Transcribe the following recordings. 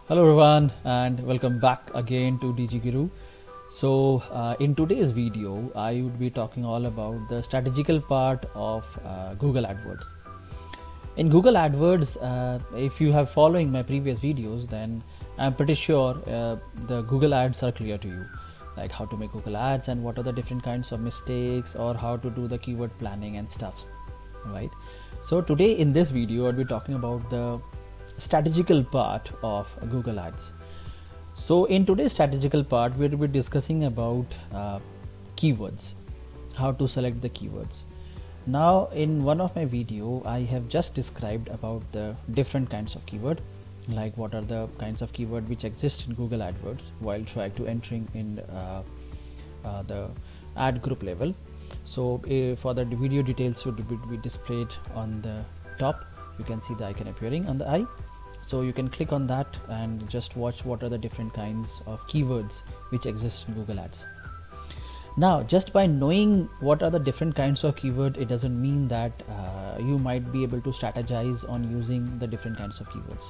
Hello everyone and welcome back again to DG Guru. In today's video I would be talking all about the strategical part of Google AdWords. In Google AdWords, if you have following my previous videos, then I'm pretty sure the Google ads are clear to you, like how to make Google ads and what are the different kinds of mistakes or how to do the keyword planning and stuffs, right? So today in this video I'll be talking about the strategical part of Google Ads. So in today's strategical part we will be discussing about keywords, how to select the keywords. Now in one of my video I have just described about the different kinds of keyword, like what are the kinds of keyword which exist in Google AdWords while trying to entering in the ad group level. So for the video details should be displayed on the top. You can see the icon appearing on the eye, so you can click on that and just watch what are the different kinds of keywords which exist in Google Ads. Now just by knowing what are the different kinds of keyword, it doesn't mean that you might be able to strategize on using the different kinds of keywords.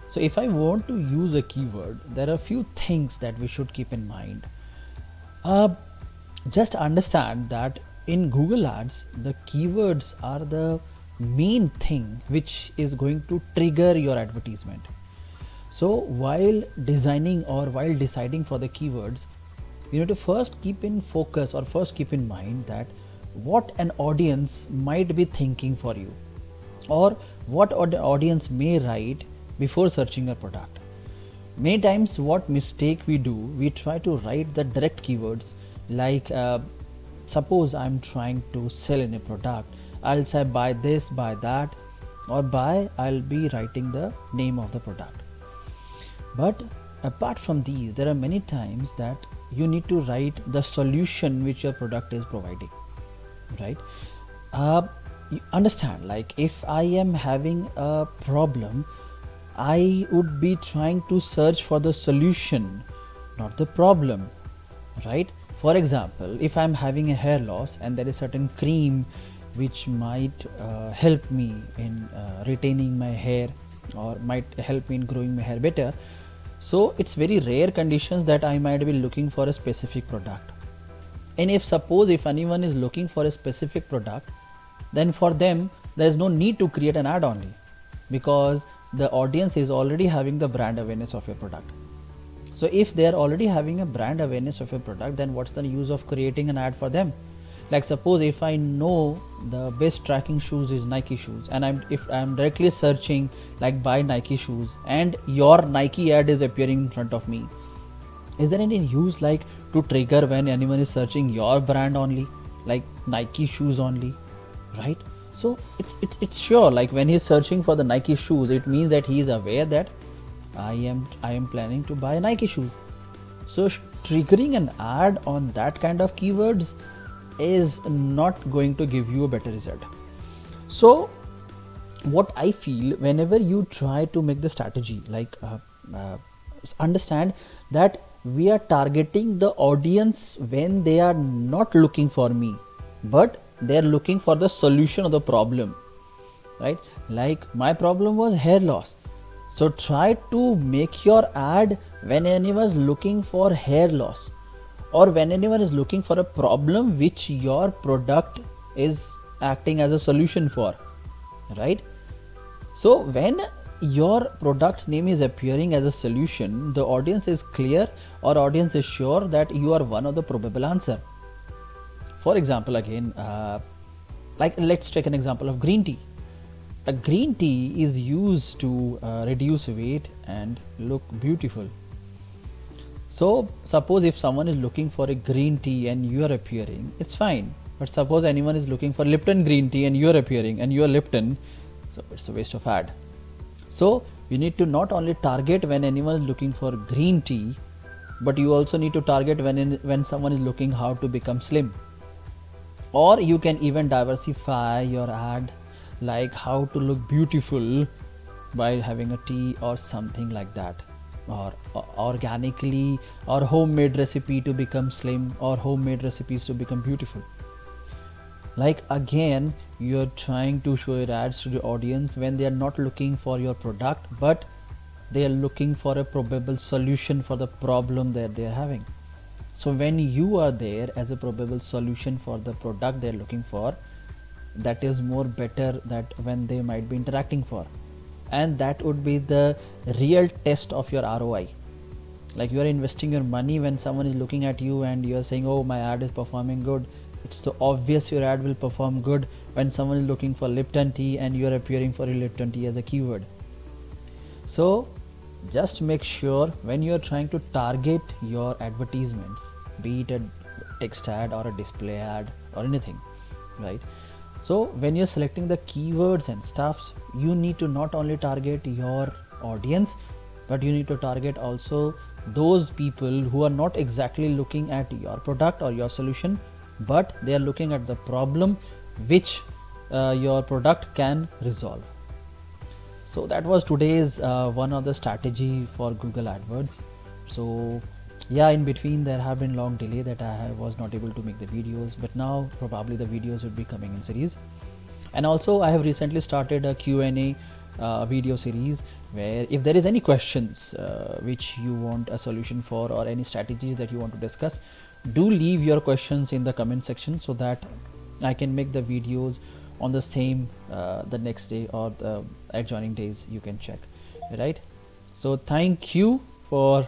So if I want to use a keyword, there are a few things that we should keep in mind. Just understand that in Google Ads the keywords are the main thing which is going to trigger your advertisement. So while designing or while deciding for the keywords, you need to first keep in focus or first keep in mind that what an audience might be thinking for you, or what the audience may write before searching a product. Many times what mistake we do, we try to write the direct keywords, like suppose I'm trying to sell in a product, I'll say buy this, buy that, or buy, I'll be writing the name of the product. But apart from these, there are many times that you need to write the solution which your product is providing, right? You understand, like if I am having a problem, I would be trying to search for the solution, not the problem, right? For example, if I'm having a hair loss and there is certain cream which might help me in retaining my hair or might help me in growing my hair better, so it's very rare conditions that I might be looking for a specific product. And if suppose if anyone is looking for a specific product, then for them there is no need to create an ad only, because the audience is already having the brand awareness of your product. So if they are already having a brand awareness of your product, then what's the use of creating an ad for them? Like suppose if I know the best tracking shoes is Nike shoes, and if I'm directly searching like buy Nike shoes and your Nike ad is appearing in front of me, is there any use like to trigger when anyone is searching your brand only, like Nike shoes only, right? So it's sure, like when he's searching for the Nike shoes, it means that he is aware that I am planning to buy Nike shoes. So triggering an ad on that kind of keywords is not going to give you a better result. So what I feel, whenever you try to make the strategy, like understand that we are targeting the audience when they are not looking for me, but they are looking for the solution of the problem, right? Like my problem was hair loss, so try to make your ad when anyone is looking for hair loss, or when anyone is looking for a problem which your product is acting as a solution for, right? So when your product's name is appearing as a solution, the audience is clear or audience is sure that you are one of the probable answer. For example, again, like let's take an example of green tea. A green tea is used to reduce weight and look beautiful. So suppose if someone is looking for a green tea and you are appearing, it's fine. But suppose anyone is looking for Lipton green tea and you are appearing and you are Lipton, so it's a waste of ad. So you need to not only target when anyone is looking for green tea, but you also need to target when someone is looking how to become slim. Or you can even diversify your ad, like how to look beautiful by having a tea or something like that, or organically, or homemade recipe to become slim, or homemade recipes to become beautiful. Like again, you're trying to show your ads to the audience when they are not looking for your product, but they are looking for a probable solution for the problem that they are having. So when you are there as a probable solution for the product they're looking for, that is more better that when they might be interacting for, and that would be the real test of your ROI. Like you are investing your money when someone is looking at you and you are saying, oh, my ad is performing good. It's so obvious your ad will perform good when someone is looking for Lipton tea and you are appearing for Lipton tea as a keyword. So just make sure when you are trying to target your advertisements, be it a text ad or a display ad or anything, right? So when you're selecting the keywords and stuffs, you need to not only target your audience, but you need to target also those people who are not exactly looking at your product or your solution, but they are looking at the problem which your product can resolve. So that was today's one of the strategy for Google AdWords. So yeah, in between there have been long delay that I was not able to make the videos, but now probably the videos would be coming in series. And also I have recently started a Q&A video series where if there is any questions which you want a solution for or any strategies that you want to discuss, do leave your questions in the comment section so that I can make the videos on the same the next day or the adjoining days. You can check, right? So thank you for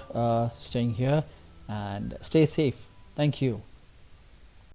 staying here and stay safe. Thank you.